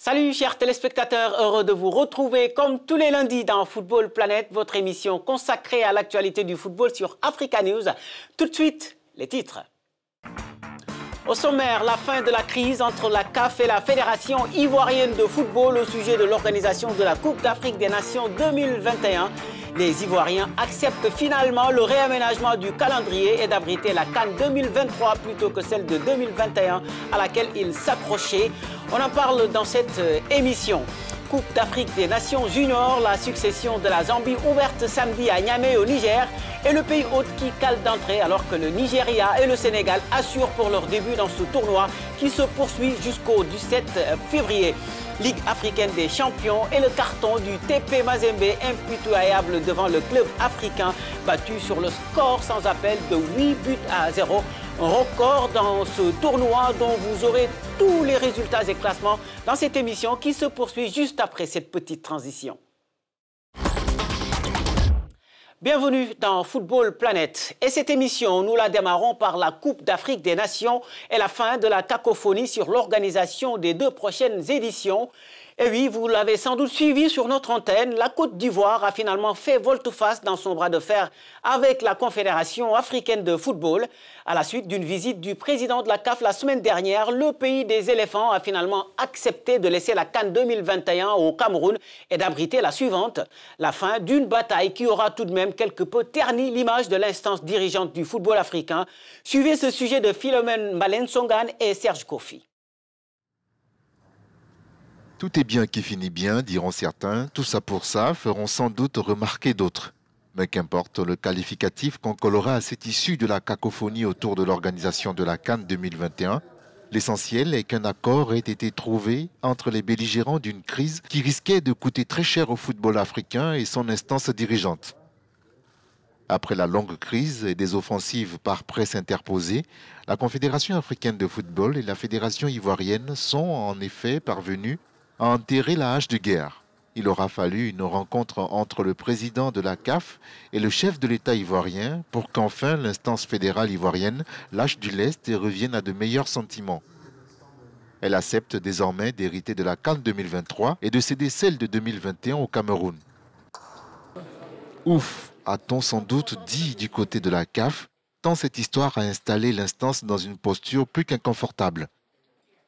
Salut chers téléspectateurs, heureux de vous retrouver comme tous les lundis dans Football Planet, votre émission consacrée à l'actualité du football sur Africa News. Tout de suite, les titres. Au sommaire, la fin de la crise entre la CAF et la Fédération ivoirienne de football au sujet de l'organisation de la Coupe d'Afrique des Nations 2021. Les Ivoiriens acceptent finalement le réaménagement du calendrier et d'abriter la CAN 2023 plutôt que celle de 2021 à laquelle ils s'accrochaient. On en parle dans cette émission. Coupe d'Afrique des Nations Juniors, la succession de la Zambie ouverte samedi à Niamey au Niger et le pays hôte qui cale d'entrée alors que le Nigeria et le Sénégal assurent pour leur début dans ce tournoi qui se poursuit jusqu'au 17 février. Ligue africaine des champions et le carton du TP Mazembe impitoyable devant le club africain battu sur le score sans appel de 8-0. Un record dans ce tournoi dont vous aurez tous les résultats et classements dans cette émission qui se poursuit juste après cette petite transition. Bienvenue dans Football Planet. Et cette émission, nous la démarrons par la Coupe d'Afrique des Nations et la fin de la cacophonie sur l'organisation des 2 prochaines éditions. Et oui, vous l'avez sans doute suivi sur notre antenne, la Côte d'Ivoire a finalement fait volte-face dans son bras de fer avec la Confédération africaine de football. À la suite d'une visite du président de la CAF la semaine dernière, le pays des éléphants a finalement accepté de laisser la CAN 2021 au Cameroun et d'abriter la suivante. La fin d'une bataille qui aura tout de même quelque peu terni l'image de l'instance dirigeante du football africain. Suivez ce sujet de Philomène Malensongan et Serge Kofi. Tout est bien qui finit bien, diront certains. Tout ça pour ça, feront sans doute remarquer d'autres. Mais qu'importe le qualificatif qu'on collera à cette issue de la cacophonie autour de l'organisation de la CAN 2021, l'essentiel est qu'un accord ait été trouvé entre les belligérants d'une crise qui risquait de coûter très cher au football africain et son instance dirigeante. Après la longue crise et des offensives par presse interposées, la Confédération africaine de football et la Fédération ivoirienne sont en effet parvenus à enterrer la hache de guerre. Il aura fallu une rencontre entre le président de la CAF et le chef de l'État ivoirien pour qu'enfin l'instance fédérale ivoirienne lâche du lest et revienne à de meilleurs sentiments. Elle accepte désormais d'hériter de la CAN 2023 et de céder celle de 2021 au Cameroun. Ouf, a-t-on sans doute dit du côté de la CAF, tant cette histoire a installé l'instance dans une posture plus qu'inconfortable.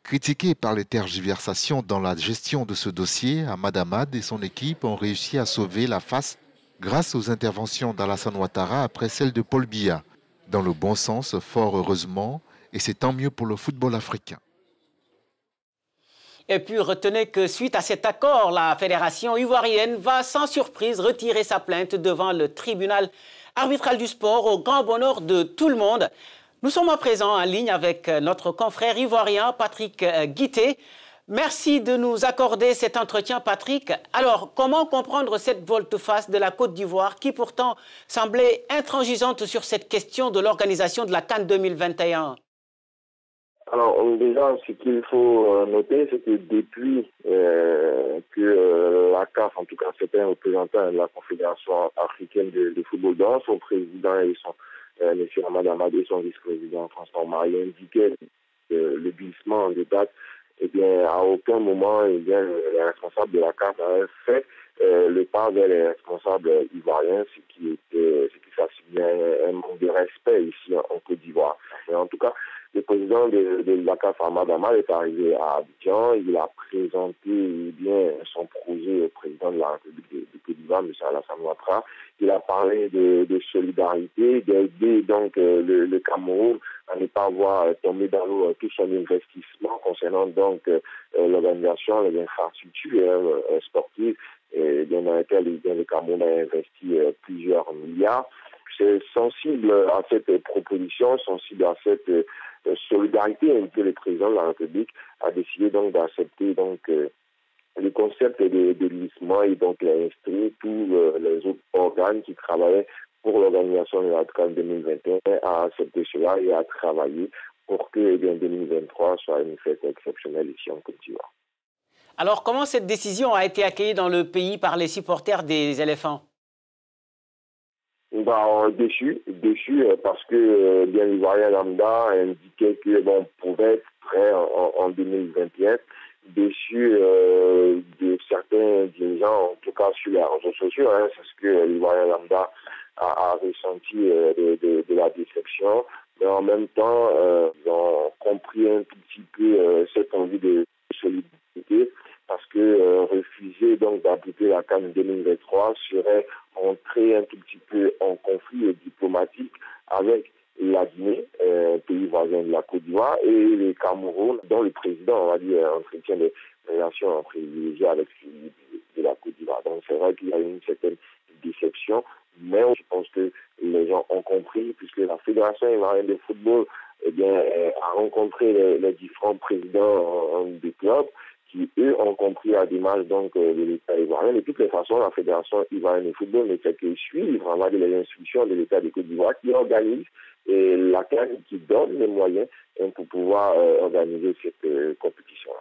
Critiqué par les tergiversations dans la gestion de ce dossier, Ahmad Ahmad et son équipe ont réussi à sauver la face grâce aux interventions d'Alassane Ouattara après celle de Paul Biya. Dans le bon sens, fort heureusement, et c'est tant mieux pour le football africain. Et puis retenez que suite à cet accord, la fédération ivoirienne va sans surprise retirer sa plainte devant le tribunal arbitral du sport au grand bonheur de tout le monde. Nous sommes à présent en ligne avec notre confrère ivoirien Patrick Guité. Merci de nous accorder cet entretien, Patrick. Alors, comment comprendre cette volte-face de la Côte d'Ivoire qui pourtant semblait intransigeante sur cette question de l'organisation de la CAN 2021? Alors, déjà, ce qu'il faut noter, c'est que depuis que la CAF, en tout cas certains représentants de la Confédération africaine de football, dont son président et son M. Ahmad Ahmad et son vice-président François Marie indiquaient le glissement des dates, eh bien, à aucun moment, eh bien, les responsables de la CAF avaient fait le pas vers les responsables ivoiriens, ce qui s'assimilait à un manque de respect ici en Côte d'Ivoire. Mais en tout cas, le président de la CAF, Ahmad Ahmad, est arrivé à Abidjan. Il a présenté bien son projet au président de la République de Côte d'Ivoire, M. Alassane Ouattara. Il a parlé de solidarité, d'aider donc le Cameroun à ne pas voir tomber dans l'eau tout son investissement concernant donc l'organisation, les infrastructures sportives, dans lesquelles le Cameroun a investi plusieurs milliards. C'est sensible à cette proposition, sensible à cette solidarité, que le président de la République a décidé donc d'accepter donc le concept de glissement et donc il a instruit tous les autres organes qui travaillaient pour l'organisation de la CAN 2021 à accepter cela et à travailler pour que 2023 soit une fête exceptionnelle ici en Côte d'Ivoire. Alors, comment cette décision a été accueillie dans le pays par les supporters des éléphants? Déçu parce que bien l'Ivoirien lambda indiquait que pouvait être prêt en 2021, déçu de certains dirigeants, en tout cas sur les réseaux sociaux. Hein, c'est ce que l'Ivoirien lambda a ressenti de la déception. Mais en même temps, ils ont compris un tout petit peu cette envie de solidarité, parce que refuser donc d'appliquer la CAN 2023 serait entrer un tout petit peu en conflit diplomatique avec la Guinée, pays voisin de la Côte d'Ivoire, et le Cameroun, dont le président, on va dire, entretient des relations privilégiées avec celui de la Côte d'Ivoire. Donc c'est vrai qu'il y a une certaine déception, mais je pense que les gens ont compris, puisque la Fédération ivoirienne de football a rencontré les différents présidents des clubs, qui, eux, ont compris la démarche donc, de l'État ivoirien. De toutes les façons, la Fédération ivoirienne de football ne fait que suivre, on va dire, les instructions de l'État de Côte d'Ivoire, qui organise la CAN, qui donne les moyens pour pouvoir organiser cette compétition-là.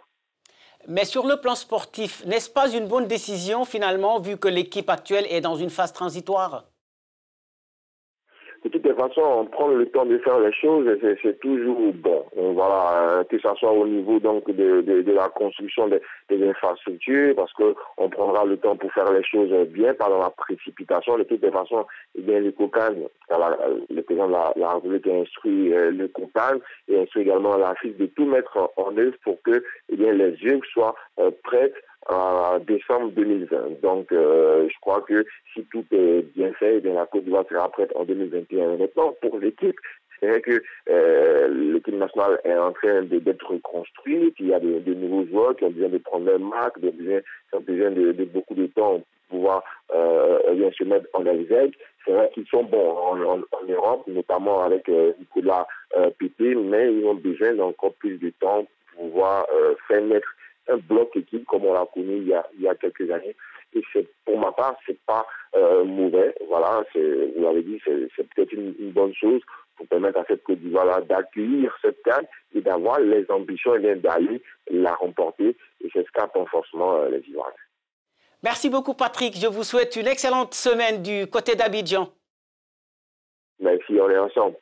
Mais sur le plan sportif, n'est-ce pas une bonne décision finalement, vu que l'équipe actuelle est dans une phase transitoire? De toutes les façons, on prend le temps de faire les choses, c'est toujours bon. Donc, voilà, que ce soit au niveau donc de la construction des infrastructures, parce que on prendra le temps pour faire les choses bien, par la précipitation. De toutes les façons, le COCAN, le président de la République a instruit le COCAN et instruit également la FIF de tout mettre en œuvre pour que les œuvres soient prêtes en décembre 2020. Donc, je crois que si tout est bien fait, la Côte d'Ivoire sera prête en 2021. Maintenant, pour l'équipe, c'est vrai que l'équipe nationale est en train d'être reconstruite. Il y a de nouveaux joueurs qui ont besoin de prendre leur marque, qui ont besoin de beaucoup de temps pour pouvoir se mettre en exergue. C'est vrai qu'ils sont bons en Europe, notamment avec Nicolas Pété, mais ils ont besoin d'encore plus de temps pour pouvoir faire naître un bloc équipe comme on l'a connu il y a quelques années. Et pour ma part, c'est pas mauvais. Voilà, vous l'avez dit, c'est peut-être une bonne chose pour permettre à cette Côte d'Ivoire d'accueillir cette CAN et d'avoir les ambitions d'aller la remporter. Et c'est ce qu'attendent forcément les Ivoiriens. Merci beaucoup Patrick. Je vous souhaite une excellente semaine du côté d'Abidjan. Merci, on est ensemble.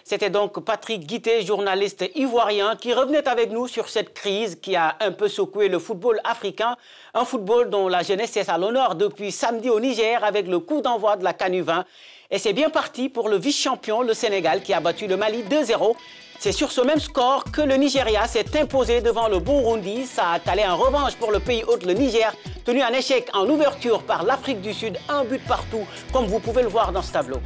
C'était donc Patrick Guité, journaliste ivoirien, qui revenait avec nous sur cette crise qui a un peu secoué le football africain. Un football dont la jeunesse est à l'honneur depuis samedi au Niger avec le coup d'envoi de la CAN U20. Et c'est bien parti pour le vice-champion, le Sénégal, qui a battu le Mali 2-0. C'est sur ce même score que le Nigeria s'est imposé devant le Burundi. Ça a calé en revanche pour le pays hôte, le Niger, tenu en échec en ouverture par l'Afrique du Sud, un but partout, comme vous pouvez le voir dans ce tableau.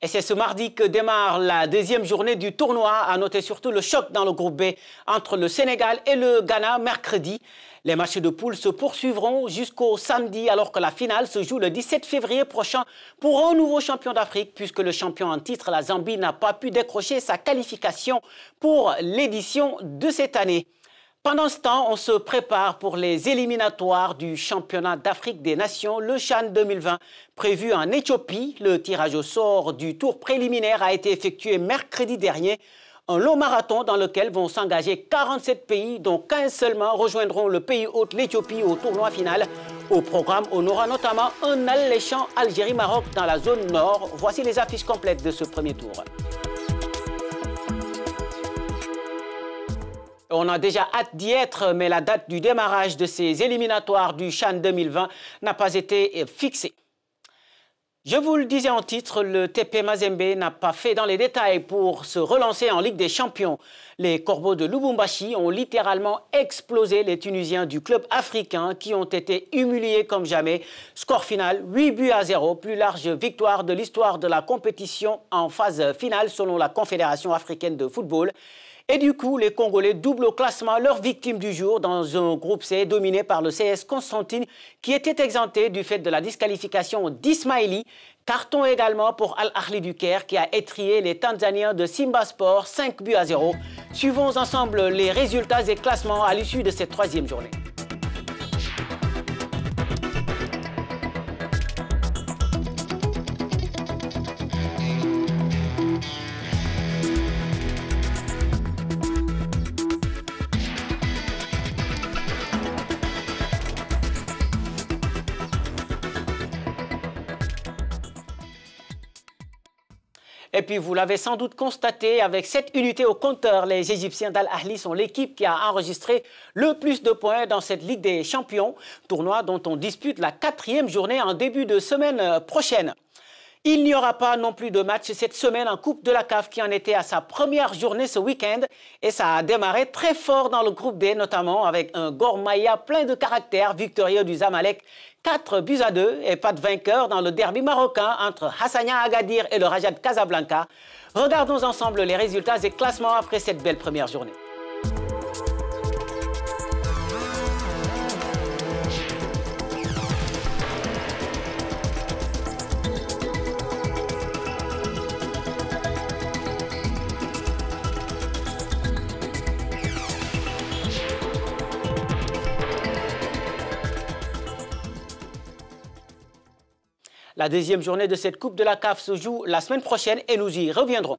Et c'est ce mardi que démarre la deuxième journée du tournoi. À noter surtout le choc dans le groupe B entre le Sénégal et le Ghana mercredi. Les matchs de poule se poursuivront jusqu'au samedi alors que la finale se joue le 17 février prochain pour un nouveau champion d'Afrique puisque le champion en titre, la Zambie, n'a pas pu décrocher sa qualification pour l'édition de cette année. Pendant ce temps, on se prépare pour les éliminatoires du championnat d'Afrique des Nations, le CHAN 2020, prévu en Éthiopie. Le tirage au sort du tour préliminaire a été effectué mercredi dernier. Un long marathon dans lequel vont s'engager 47 pays, dont 15 seulement rejoindront le pays hôte, l'Éthiopie, au tournoi final. Au programme, on aura notamment un alléchant Algérie-Maroc dans la zone nord. Voici les affiches complètes de ce premier tour. On a déjà hâte d'y être, mais la date du démarrage de ces éliminatoires du CHAN 2020 n'a pas été fixée. Je vous le disais en titre, le TP Mazembe n'a pas fait dans les détails pour se relancer en Ligue des Champions. Les Corbeaux de Lubumbashi ont littéralement explosé les Tunisiens du club africain qui ont été humiliés comme jamais. Score final 8-0, plus large victoire de l'histoire de la compétition en phase finale selon la Confédération africaine de football. Et du coup, les Congolais doublent au classement leur victime du jour dans un groupe C dominé par le CS Constantine qui était exempté du fait de la disqualification d'Ismaili. Carton également pour Al Ahly du Caire qui a étrillé les Tanzaniens de Simba Sport 5-0. Suivons ensemble les résultats et classements à l'issue de cette troisième journée. Et puis, vous l'avez sans doute constaté, avec 7 unités au compteur, les Égyptiens d'Al Ahly sont l'équipe qui a enregistré le plus de points dans cette Ligue des Champions, tournoi dont on dispute la 4e journée en début de semaine prochaine. Il n'y aura pas non plus de match cette semaine en Coupe de la CAF qui en était à sa première journée ce week-end. Et ça a démarré très fort dans le groupe B, notamment avec un Gor Mahia plein de caractère, victorieux du Zamalek 4-2 et pas de vainqueur dans le derby marocain entre Hassania Agadir et le Raja de Casablanca. Regardons ensemble les résultats et classements après cette belle première journée. La deuxième journée de cette Coupe de la CAF se joue la semaine prochaine et nous y reviendrons.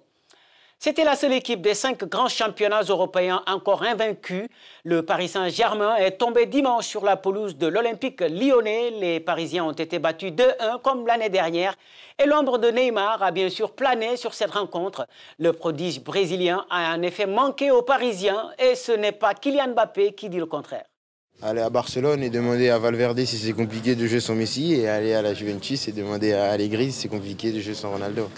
C'était la seule équipe des 5 grands championnats européens encore invaincus. Le Paris Saint-Germain est tombé dimanche sur la pelouse de l'Olympique lyonnais. Les Parisiens ont été battus 2-1 comme l'année dernière. Et l'ombre de Neymar a bien sûr plané sur cette rencontre. Le prodige brésilien a en effet manqué aux Parisiens et ce n'est pas Kylian Mbappé qui dit le contraire. Aller à Barcelone et demander à Valverde si c'est compliqué de jouer sans Messi, et aller à la Juventus et demander à Allegri si c'est compliqué de jouer sans Ronaldo.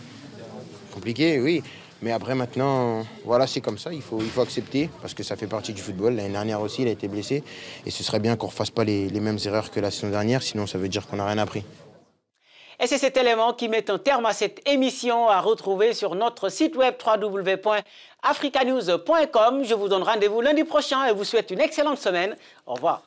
Compliqué, oui. Mais après, maintenant, voilà, c'est comme ça, il faut accepter, parce que ça fait partie du football. L'année dernière aussi, il a été blessé, et ce serait bien qu'on ne refasse pas les mêmes erreurs que la saison dernière, sinon ça veut dire qu'on n'a rien appris. Et c'est cet élément qui met un terme à cette émission à retrouver sur notre site web www.africanews.com. Je vous donne rendez-vous lundi prochain et vous souhaite une excellente semaine. Au revoir.